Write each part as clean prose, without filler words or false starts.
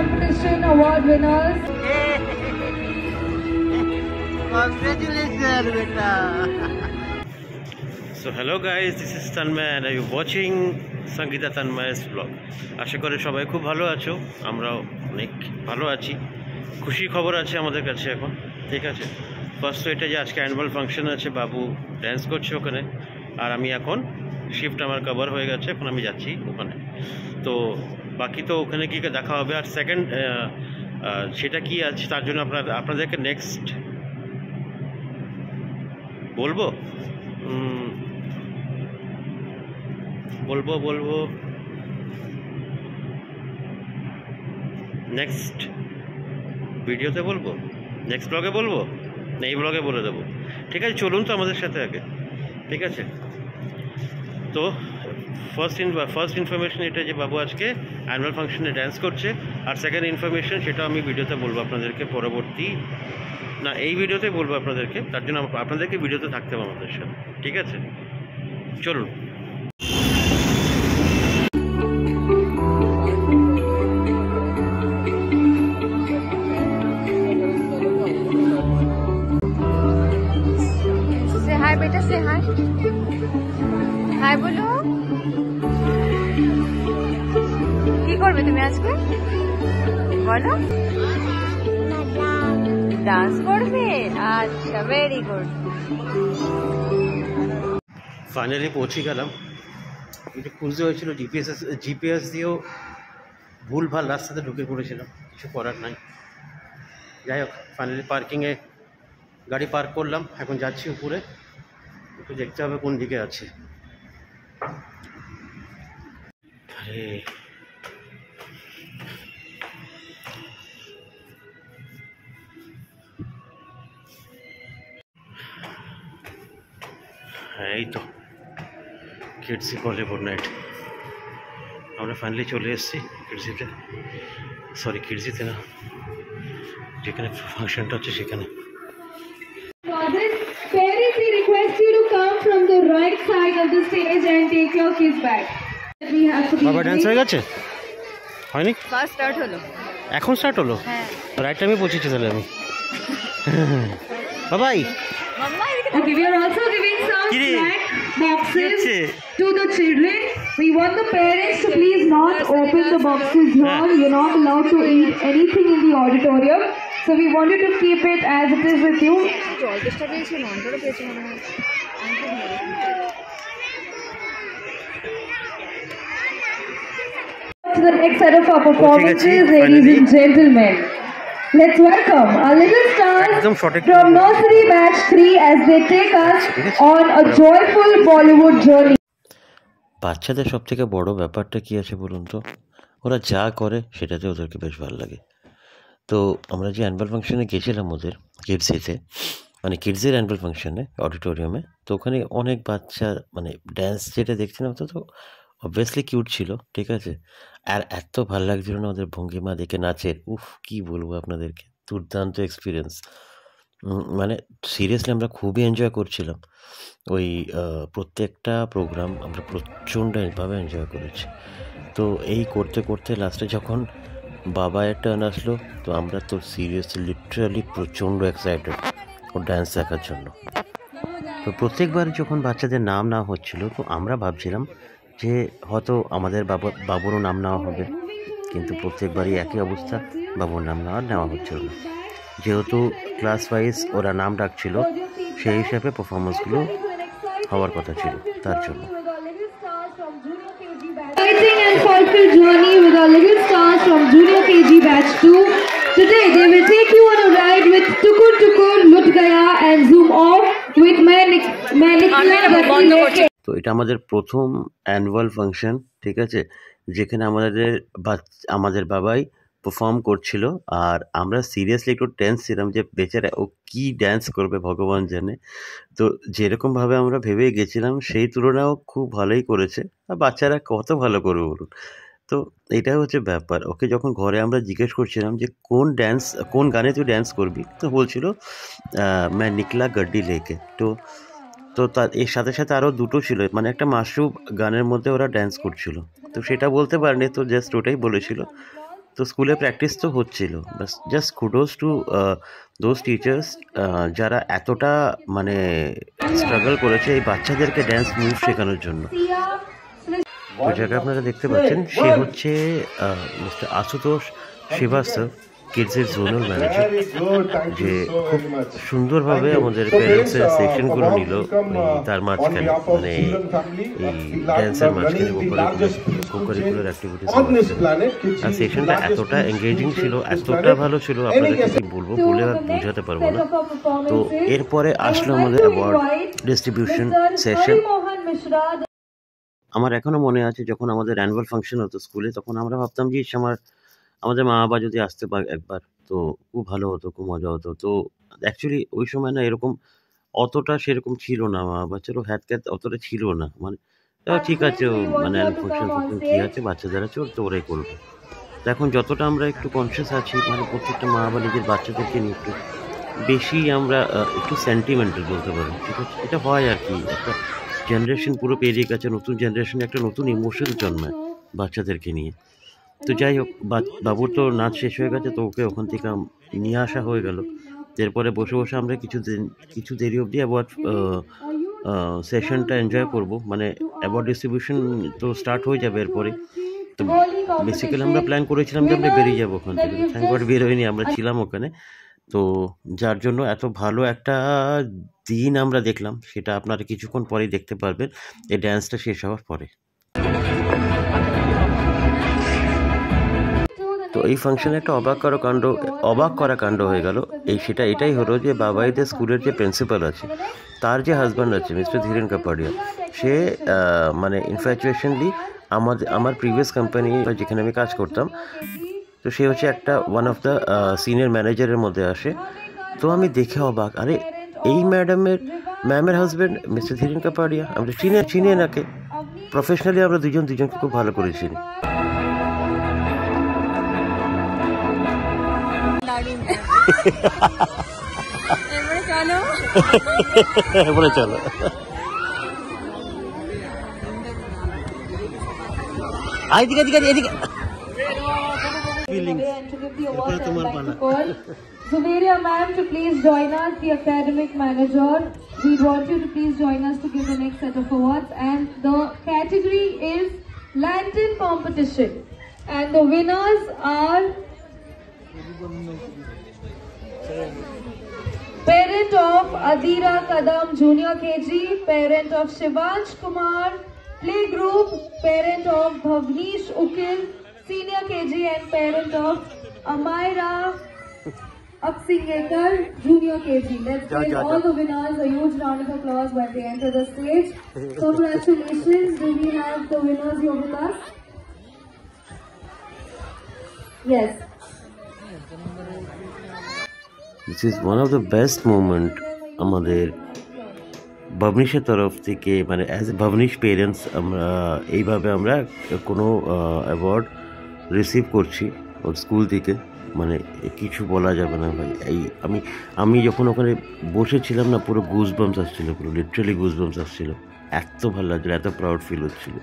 competition award winners. Congratulations, beta. So hello guys, this is Tanmay and you watching Sangeeta Tanmay's vlog. আশা করি সবাই খুব ভালো আছো, আমরাও অনেক ভালো আছি। খুশি খবর আছে আমাদের কাছে এখন, ঠিক আছে। ফার্স্ট তো এটা যে আজকে অ্যানুয়াল ফাংশন আছে, বাবু ড্যান্স করছে ওখানে, আর আমি এখন শিফট আমার কভার হয়ে গেছে, এখন আমি যাচ্ছি ওখানে। তো বাকি তো ওখানে কি দেখা হবে। আর সেকেন্ড সেটা কি আছে তার জন্য আপনাদেরকে নেক্সট বলবো নেক্সট ভিডিওতে বলবো, নেক্সট ব্লগে বলবো না এই ব্লগে বলে দেবো, ঠিক আছে। চলুন তো আমাদের সাথে আগে, ঠিক আছে। তো ফার্স্ট ইনফরমেশন এটা যে বাবু আজকে অ্যানুয়াল ফাংশনে ড্যান্স করছে, আর সেকেন্ড ইনফরমেশন সেটা আমি ভিডিওতে বলবো আপনাদেরকে, পরবর্তী না এই ভিডিওতে বলবো আপনাদেরকে, তার জন্য আপনাদেরকে ভিডিওতে থাকতে হবে আমাদের সাথে, ঠিক আছে। চলুন। হাই বেটা, সে হাই, হাই বলো। কি করবে তুমি আজকে বলো? ডান্স করবে? আচ্ছা, ভেরি গুড। ফাইনালি পৌঁছে গেলাম। এটা খুঁজতে হয়েছিল জিপিএস দিয়েও ভুলভাল রাস্তাতে ঢুকে পড়েছিলাম, কিছু করার নাই। যাই হোক, ফাইনালি পার্কিংয়ে গাড়ি পার্ক করলাম, এখন যাচ্ছি উপরে, একটু দেখতে হবে কোন দিকে আছে। আরে হ্যাঁ, এই তো কিডসি বলিউড নাইট। আমরা ফাইনালি চলে এসেছি কিডসিতে, সরি কিডসিতে না, যেখানে ফাংশনটা হচ্ছে সেখানে। Parents, we request you to come from the right side of the stage and take your kids back. We have to be বাবা ডান্স হয়ে গেছে? হয়নি? ফার্স্ট স্টার্ট হলো, এখন স্টার্ট হলো। হ্যাঁ, রাইট টাইমে পৌঁছেছি তাহলে আমি। বাবাই, okay, we are also giving some Kiri, snack boxes Kiri. to the children. We want the parents to please not open the boxes here. You're not allowed to eat anything in the auditorium. So we want you to keep it as it is with you. জল চেষ্টা পেয়েছি, মন্ত্রটা পেয়েছি মনে হয়। To the next set of our performances, finally. ladies and gentlemen. Let's welcome our little stars একদম সঠিক from nursery batch 3 as they take us on a joyful Bollywood journey. বাচ্চাদের সব থেকে বড় ব্যাপারটা কি আছে বলুন তো? ওরা যা করে সেটাতে ওদেরকে বেশ ভালো লাগে। তো আমরা যে অ্যানুয়াল ফাংশনে গেছিলাম ওদের কিডসিতে, মানে কিডসের অ্যানুয়াল ফাংশনে অডিটোরিয়ামে, তো ওখানে অনেক বাচ্চা মানে ড্যান্স যেটা দেখছিলাম তো অবভিয়াসলি কিউট ছিল, ঠিক আছে। আর এত ভালো লাগছিল না ওদের ভঙ্গিমা দেখে, নাচের, উফ কী বলবো আপনাদেরকে, দুর্দান্ত এক্সপিরিয়েন্স। মানে সিরিয়াসলি আমরা খুবই এনজয় করছিলাম ওই প্রত্যেকটা প্রোগ্রাম, আমরা প্রচণ্ডভাবে এনজয় করেছি। তো এই করতে করতে লাস্টে যখন বাবায়ের টার্ন আসলো, তো আমরা তো সিরিয়াসলি লিটারালি প্রচণ্ড এক্সাইটেড ও ড্যান্স দেখার জন্য। তো প্রত্যেকবার যখন বাচ্চাদের নাম নেওয়া হচ্ছিল, তো আমরা ভাবছিলাম যে হয়তো আমাদের বাবুরও নাম নেওয়া হবে, কিন্তু প্রত্যেকবারই একই অবস্থা, বাবুর নাম নেওয়া হচ্ছিল না। যেহেতু ক্লাস ওয়াইজ ওরা নাম ডাকছিল, সেই হিসাবে পারফরমেন্সগুলো হওয়ার কথা ছিল, তার জন্য। Exciting and fulfilled journey with our little stars from Junior KG Batch 2. Today they will take you on a ride with Tukur Tukur, Lut Gaya and Zoom Off with Manikla. তো এটা আমাদের প্রথম অ্যানুয়াল ফাংশন, ঠিক আছে, যেখানে আমাদের বাবাই perform করছিল। আর আমরা সিরিয়াসলি একটু টেন্স ছিলাম যে বেচারা ও কী ড্যান্স করবে ভগবান জানে। তো যেরকমভাবে আমরা ভেবে গেছিলাম সেই তুলনাও খুব ভালোই করেছে। আর বাচ্চারা কত ভালো করবে বলুন। তো এটাই হচ্ছে ব্যাপার। ওকে যখন ঘরে আমরা জিজ্ঞেস করছিলাম যে কোন গানে তুই ড্যান্স করবি, তো বলছিল ম্যা নিকলা গাড্ডি লেকে। তো তার এর সাথে সাথে আরও দুটো ছিল, মানে একটা মাশরুম গানের মধ্যে ওরা ড্যান্স করছিল, তো সেটা বলতে পারেনি, তো জাস্ট ওটাই বলেছিল। তো স্কুলে প্র্যাকটিস তো হচ্ছিল, বাস just kudos to those teachers যারা এতটা মানে স্ট্রাগল করেছে এই বাচ্চাদেরকে ড্যান্স মুভ শেখানোর জন্য। ওই জায়গায় আপনারা দেখতে পাচ্ছেন সে হচ্ছে মিস্টার আশুতোষ শ্রীবাস্তব, কিডসের জোনাল ম্যানেজার, যে খুব সুন্দরভাবে আমাদের প্যারেন্টসের সেকশনগুলো নিল তার মাঝখানে, মানে এই ড্যান্সের মাঝখানে কোকারিকুলার অ্যাক্টিভিটিস। আর সেকশনটা এতটা এঙ্গেজিং ছিল, এতটা ভালো ছিল, আপনাদেরকে কি বলবো, বলে আর বোঝাতে পারবো না। তো এরপরে আসলো আমাদের অ্যাওয়ার্ড ডিস্ট্রিবিউশন সেশন। আমার এখনো মনে আছে যখন আমাদের অ্যানুয়াল ফাংশন হতো স্কুলে, তখন আমরা ভাবতাম যে আমাদের মা বাবা যদি আসতে একবার তো খুব ভালো হতো, খুব মজা হতো। তো অ্যাকচুয়ালি ওই সময় না এরকম অতটা সেরকম ছিল না, মা বাবা চলো হ্যাট ক্যাট অতটা ছিল না, মানে ঠিক আছে মানে ফাংশন কী আছে, বাচ্চাদের আছে তো ওরাই করবে। তো এখন যতটা আমরা একটু কনসিয়াস আছি, মানে প্রত্যেকটা মা বাবা নিজের বাচ্চাদেরকে নিয়ে একটু বেশি আমরা একটু সেন্টিমেন্টাল বলতে পারি, ঠিক আছে, এটা হয় আর কি। একটা জেনারেশন পুরো পেরিয়ে গেছে, নতুন জেনারেশনে একটা নতুন ইমোশন জন্মায় বাচ্চাদেরকে নিয়ে। তো যাই হোক, বাবুর তো নাচ শেষ হয়ে গেছে, তো ওকে ওখান থেকে নিয়ে আসা হয়ে গেল। এরপরে বসে বসে আমরা কিছু দেরি অবধি অ্যাওয়ার্ড সেশনটা এনজয় করব, মানে অ্যাওয়ার্ড ডিস্ট্রিবিউশন তো স্টার্ট হয়ে যাবে এরপরে। তো বেসিক্যালি আমরা প্ল্যান করেছিলাম যে আমরা বেরিয়ে যাবো ওখান থেকে, থ্যাংক গড বের হয়নি, আমরা ছিলাম ওখানে। তো যার জন্য এত ভালো একটা দিন আমরা দেখলাম, সেটা আপনারা কিছুক্ষণ পরেই দেখতে পারবেন এই ড্যান্সটা শেষ হওয়ার পরে। তো এই ফাংশনে একটা অবাক করা কাণ্ড হয়ে গেল। এটাই হলো যে বাবাইদের স্কুলের যে প্রিন্সিপাল আছে, তার যে হাজব্যান্ড আছে মিস্টার ধীরেন কাপাডিয়া, সে মানে ইনফ্যাচুয়েশনলি আমার প্রিভিয়াস কোম্পানি যেখানে আমি কাজ করতাম, তো সে হচ্ছে একটা ওয়ান অফ দ্য সিনিয়র ম্যানেজারের মধ্যে আসে। তো আমি দেখে অবাক, আরে এই ম্যামের হাজব্যান্ড মিস্টার ধীরেন কাপাডিয়া, আমরা চিনি এনাকে প্রফেশনালি, আমরা দুজনকে খুব ভালো করে চিনি। চলো Zuveria ma'am to please join us, the academic manager. We want you to please join us to give the next set of awards, and the category is lantern competition, and the winners are parent of Adira Kadam Junior KG, parent of Shivansh Kumar Playgroup, parent of Bhavnish Ukil Senior KG, and parent of Amaira Aksingekar Junior KG. Let's give all the winners a huge round of applause when they enter the stage. Congratulations. Do we have the winners here with us? Yes. This is one of the best moment আমাদের ভাবনিশের তরফ থেকে, মানে as a ভাবনিশ parents এইভাবে আমরা কোনো award receive করছি ওর school থেকে, মানে কিছু বলা যাবে না ভাই। আমি যখন ওখানে বসেছিলাম না, পুরো গুজবাম্পস আসছিল, পুরো লিটারালি গুজবাম্পস আসছিল, এত ভালো লাগছিল, এত প্রাউড ফিল হচ্ছিল।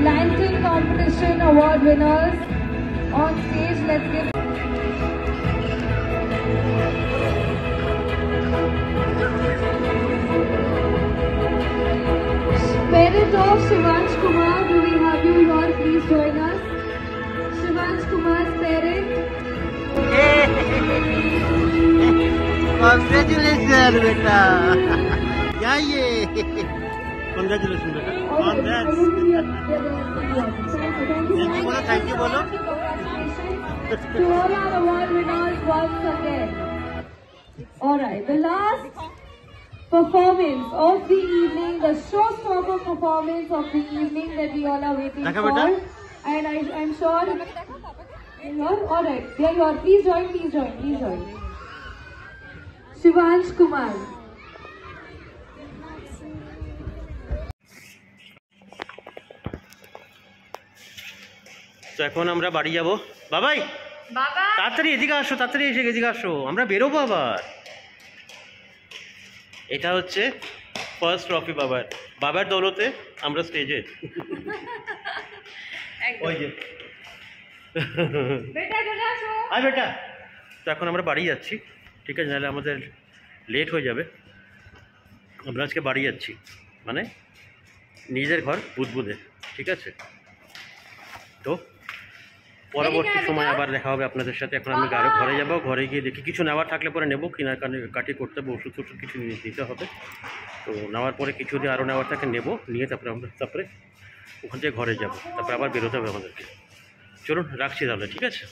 Lantern competition award winners on stage. Let's give parent of Shivansh Kumar. Do we have you here? Please join us. Shivansh Kumar's parent. Congratulations, beta. Congratulations, beta. Congrats. Thank you, bolo. To all our award winners once again. Alright, the last performance of the evening, the showstopper performance of the evening that we all are waiting for. And I'm sure. Alright, there you are. Please join. Shivansh Kumar. তো এখন আমরা বাড়ি যাব। বাবাই বাবা তাড়াতাড়ি এদিকে আসো, তাড়াতাড়ি এদিকে আসো, আমরা বেরোবো আবার। এটা হচ্ছে ফার্স্ট ট্রফি বাবার দৌলতে আমরা স্টেজে। ওই যে বেটা চলে আসো। আয় বেটা। তো এখন আমরা বাড়ি যাচ্ছি, ঠিক আছে, নাহলে আমাদের লেট হয়ে যাবে। আমরা আজকে বাড়ি যাচ্ছি, মানে নিজের ঘর বুদবুদে, ঠিক আছে। তো পরবর্তী সময় আবার দেখা হবে আপনাদের সাথে। এখন আমি ঘরে যাব, ঘরে গিয়ে দেখি কিছু নেওয়ার থাকলে পরে নেবো, কাটি করতে হবে, ওষুধ টষুধ কিছু নিতে হবে। তো নেওয়ার পরে কিছু যদি আরও নেওয়ার থাকে নেবো, নিয়ে তারপরে ওখান থেকে ঘরে যাব, তারপরে আবার বেরোতে হবে আমাদেরকে। চলুন রাখছি তাহলে, ঠিক আছে।